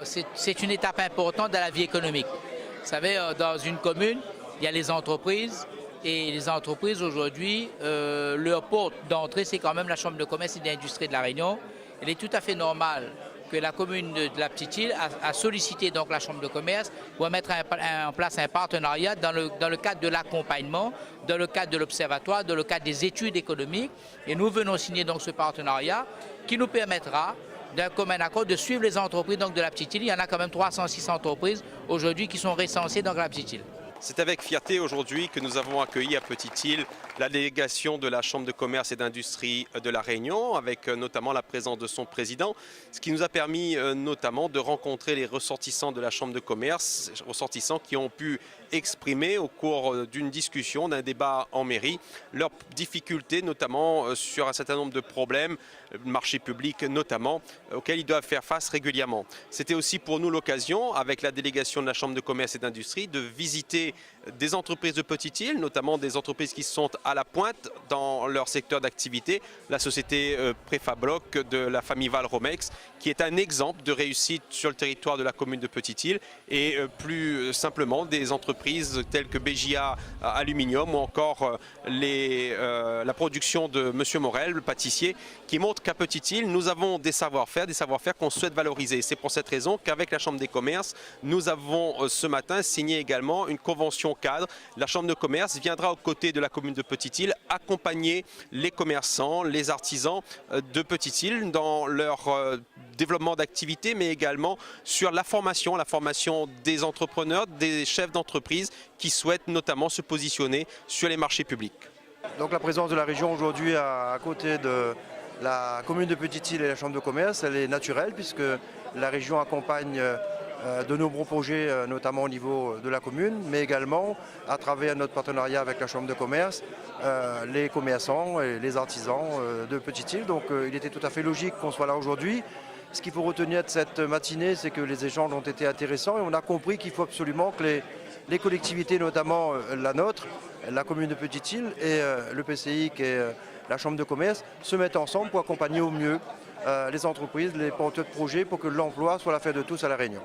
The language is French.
C'est une étape importante dans la vie économique. Vous savez, dans une commune, il y a les entreprises. Et les entreprises aujourd'hui, leur porte d'entrée, c'est quand même la Chambre de commerce et d'industrie de La Réunion. Il est tout à fait normal que la commune de la Petite-Île a sollicité donc la Chambre de commerce pour mettre en place un partenariat dans le cadre de l'accompagnement, dans le cadre de l'observatoire, dans le cadre des études économiques. Et nous venons signer donc ce partenariat qui nous permettra d'un commun accord de suivre les entreprises donc de la Petite-Île. Il y en a quand même 306 entreprises aujourd'hui qui sont recensées dans la Petite-Île. C'est avec fierté aujourd'hui que nous avons accueilli à Petite-Île la délégation de la Chambre de commerce et d'industrie de La Réunion, avec notamment la présence de son président, ce qui nous a permis notamment de rencontrer les ressortissants de la Chambre de commerce, ressortissants qui ont pu exprimer au cours d'une discussion, d'un débat en mairie, leurs difficultés, notamment sur un certain nombre de problèmes, marché public notamment, auxquels ils doivent faire face régulièrement. C'était aussi pour nous l'occasion, avec la délégation de la Chambre de commerce et d'industrie, de visiter des entreprises de Petite-Île, notamment des entreprises qui sont à la pointe dans leur secteur d'activité. La société Préfabloc de la famille Valromex, qui est un exemple de réussite sur le territoire de la commune de Petite-Île, et plus simplement des entreprises telles que BJA Aluminium ou encore la production de Monsieur Morel, le pâtissier, qui montre qu'à Petite-Île, nous avons des savoir-faire qu'on souhaite valoriser. C'est pour cette raison qu'avec la Chambre des commerces, nous avons ce matin signé également une convention cadre. La Chambre de commerce viendra aux côtés de la commune de Petite-Île accompagner les commerçants, les artisans de Petite-Île dans leur développement d'activité, mais également sur la formation des entrepreneurs, des chefs d'entreprise qui souhaitent notamment se positionner sur les marchés publics. Donc la présence de la région aujourd'hui à côté de la commune de Petite-Île et la Chambre de commerce, elle est naturelle puisque la région accompagne de nombreux projets, notamment au niveau de la commune, mais également à travers notre partenariat avec la Chambre de commerce, les commerçants et les artisans de Petite-Île. Donc il était tout à fait logique qu'on soit là aujourd'hui. Ce qu'il faut retenir de cette matinée, c'est que les échanges ont été intéressants et on a compris qu'il faut absolument que les collectivités, notamment la nôtre, la commune de Petite-Île et le PCI qui est la Chambre de commerce, se mettent ensemble pour accompagner au mieux les entreprises, les porteurs de projets pour que l'emploi soit l'affaire de tous à La Réunion.